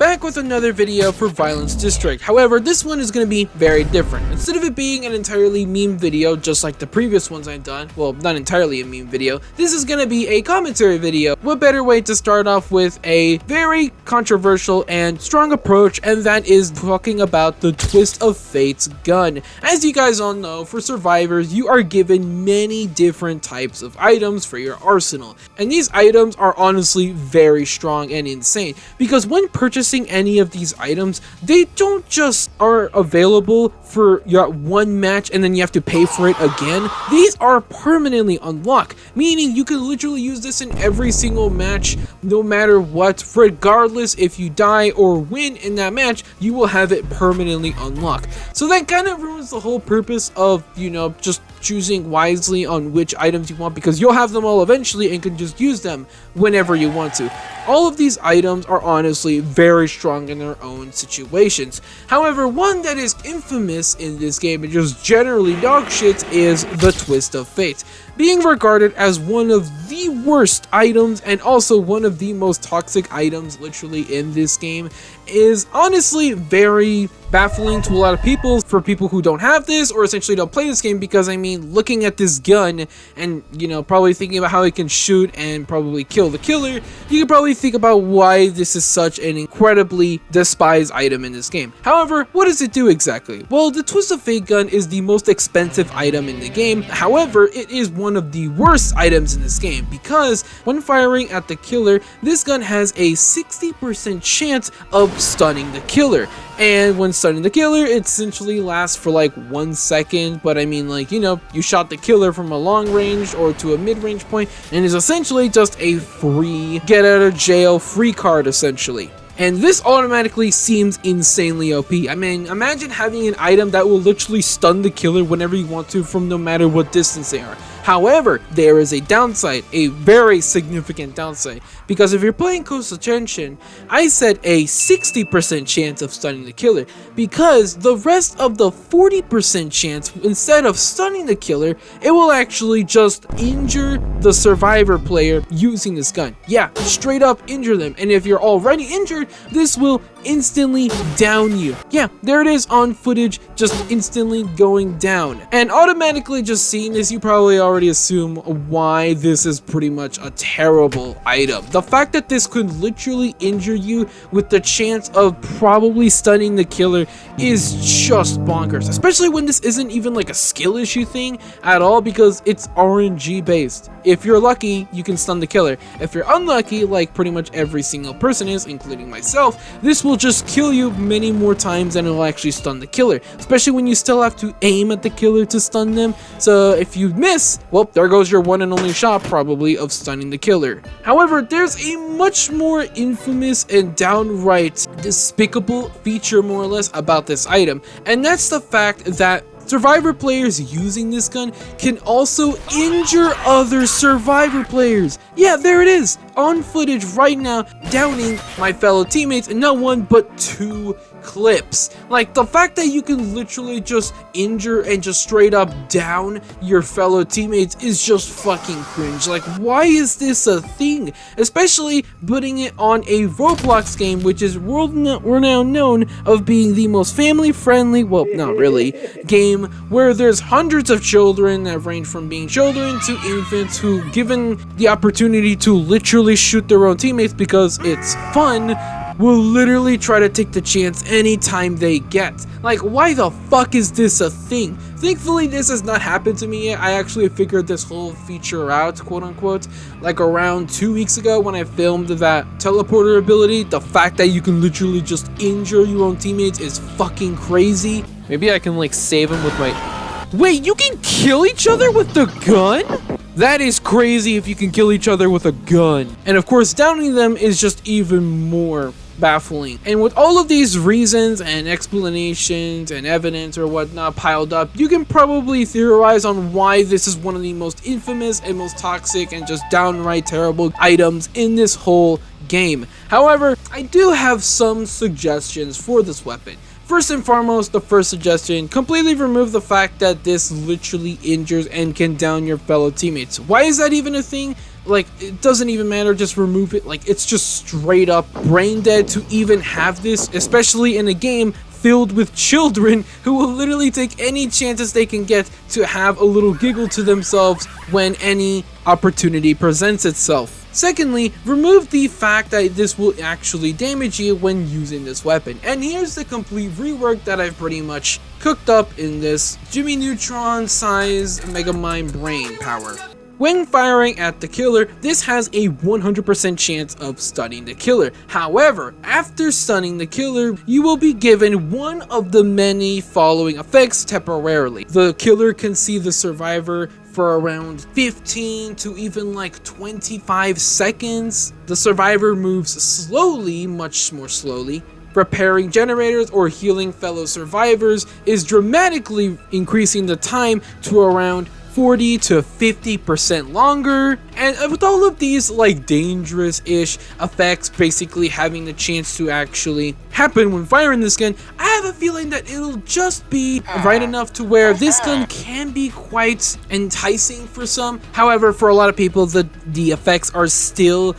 back with another video for Violence District. However, this one is going to be very different. Instead of it being an entirely meme video, just like the previous ones I've done, well, not entirely a meme video, this is going to be a commentary video. What better way to start off with a very controversial and strong approach, and that is talking about the Twist of Fate's gun. As you guys all know, for survivors, you are given many different types of items for your arsenal, and these items are honestly very strong and insane, because when purchasing any of these items, they don't just are available for your one match and then you have to pay for it again. These are permanently unlocked, meaning you can literally use this in every single match, no matter what. Regardless if you die or win in that match, you will have it permanently unlocked. So that kind of ruins the whole purpose of, you know, just choosing wisely on which items you want, because you'll have them all eventually and can just use them whenever you want to. All of these items are honestly very strong in their own situations. However, one that is infamous in this game and just generally dog shit is the Twist of Fate, being regarded as one of the worst items and also one of the most toxic items literally in this game. Is honestly very baffling to a lot of people, for people who don't have this or essentially don't play this game, because I mean, looking at this gun and, you know, probably thinking about how it can shoot and probably kill the killer, you can probably think about why this is such an incredibly despised item in this game. However, what does it do exactly? Well, the Twist of Fate gun is the most expensive item in the game. However, it is one of the worst items in this game, because when firing at the killer, this gun has a 60% chance of stunning the killer. And when stunning the killer, it essentially lasts for like 1 second, but I mean, like, you know, you shot the killer from a long range or to a mid-range point, and is essentially just a free get out of jail free card essentially. And this automatically seems insanely OP. I mean, imagine having an item that will literally stun the killer whenever you want to, from no matter what distance they are. However, there is a downside, a very significant downside, because if you're playing Coastal Tension, I said a 60% chance of stunning the killer, because the rest of the 40% chance, instead of stunning the killer, it will actually just injure the survivor player using this gun. Yeah, straight up injure them, and if you're already injured, this will instantly down you. Yeah, there it is on footage, just instantly going down. And automatically just seeing this, you probably already assume why this is pretty much a terrible item. The fact that this could literally injure you with the chance of probably stunning the killer is just bonkers, especially when this isn't even like a skill issue thing at all, because it's RNG based. If you're lucky, you can stun the killer. If you're unlucky, like pretty much every single person is, including myself, this will just kill you many more times than it will actually stun the killer, especially when you still have to aim at the killer to stun them. So if you miss, well, there goes your one and only shot probably of stunning the killer. However, there's a much more infamous and downright despicable feature, more or less, about this item, and that's the fact that survivor players using this gun can also injure other survivor players. Yeah, there it is on footage right now, downing my fellow teammates in not one but 2 clips. Like, the fact that you can literally just injure and just straight up down your fellow teammates is just fucking cringe. Like, why is this a thing? Especially putting it on a Roblox game, which is world-renowned known of being the most family-friendly, well, not really, game where there's hundreds of children that range from being children to infants who, given the opportunity to literally shoot their own teammates because it's fun, will literally try to take the chance anytime they get. Like, why the fuck is this a thing? Thankfully, this has not happened to me yet. I actually figured this whole feature out, quote unquote, like around 2 weeks ago when I filmed that teleporter ability. The fact that you can literally just injure your own teammates is fucking crazy. Maybe I can like save them with my... Wait, you can kill each other with the gun? That is crazy if you can kill each other with a gun. And of course, downing them is just even more baffling. And with all of these reasons and explanations and evidence or whatnot piled up, you can probably theorize on why this is one of the most infamous and most toxic and just downright terrible items in this whole game. However, I do have some suggestions for this weapon. First and foremost, the first suggestion, completely remove the fact that this literally injures and can down your fellow teammates. Why is that even a thing? Like, it doesn't even matter, just remove it. Like, it's just straight up brain dead to even have this, especially in a game filled with children who will literally take any chances they can get to have a little giggle to themselves when any opportunity presents itself. Secondly, remove the fact that this will actually damage you when using this weapon. And here's the complete rework that I've pretty much cooked up in this Jimmy Neutron size Mega Mind Brain power. When firing at the killer, this has a 100% chance of stunning the killer. However, after stunning the killer, you will be given one of the many following effects temporarily. The killer can see the survivor for around 15 to even like 25 seconds. The survivor moves slowly, much more slowly. Repairing generators or healing fellow survivors is dramatically increasing the time to around 40 to 50% longer. And with all of these like dangerous-ish effects basically having the chance to actually happen when firing this gun, I have a feeling that it'll just be right enough to where this gun can be quite enticing for some. However, for a lot of people, the effects are still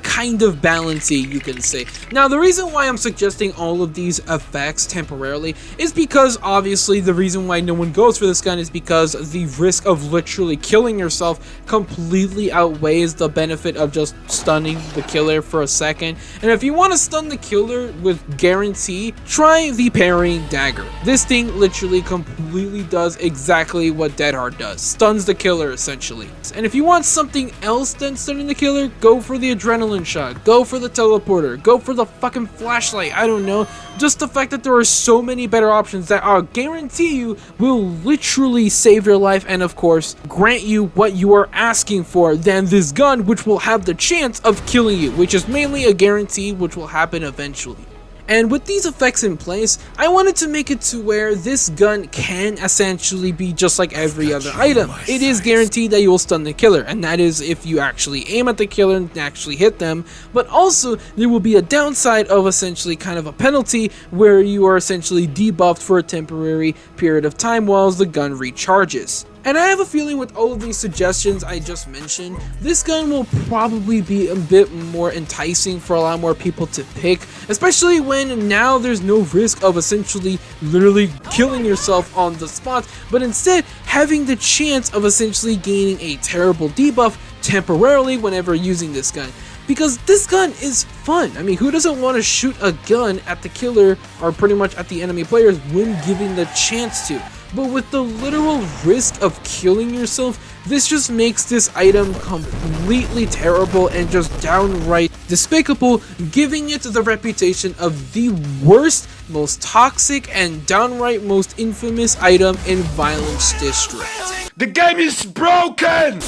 kind of balancy, you can say. Now, the reason why I'm suggesting all of these effects temporarily is because obviously the reason why no one goes for this gun is because the risk of literally killing yourself completely outweighs the benefit of just stunning the killer for a second. And if you want to stun the killer with guarantee, try the parrying dagger. This thing literally completely does exactly what Dead Hard does. Stuns the killer essentially. And if you want something else than stunning the killer, go for the adrenaline shot, go for the teleporter, go for the fucking flashlight, I don't know. Just the fact that there are so many better options that I guarantee you will literally save your life and of course grant you what you are asking for than this gun, which will have the chance of killing you, which is mainly a guarantee which will happen eventually. And with these effects in place, I wanted to make it to where this gun can essentially be just like every other item. It is guaranteed that you will stun the killer, and that is if you actually aim at the killer and actually hit them, but also there will be a downside of essentially kind of a penalty where you are essentially debuffed for a temporary period of time while the gun recharges. And I have a feeling with all of these suggestions I just mentioned, this gun will probably be a bit more enticing for a lot more people to pick, especially when now there's no risk of essentially literally killing yourself on the spot, but instead having the chance of essentially gaining a terrible debuff temporarily whenever using this gun. Because this gun is fun. I mean, who doesn't want to shoot a gun at the killer or pretty much at the enemy players when given the chance to? But with the literal risk of killing yourself, this just makes this item completely terrible and just downright despicable, giving it the reputation of the worst, most toxic, and downright most infamous item in Violence District. The game is broken!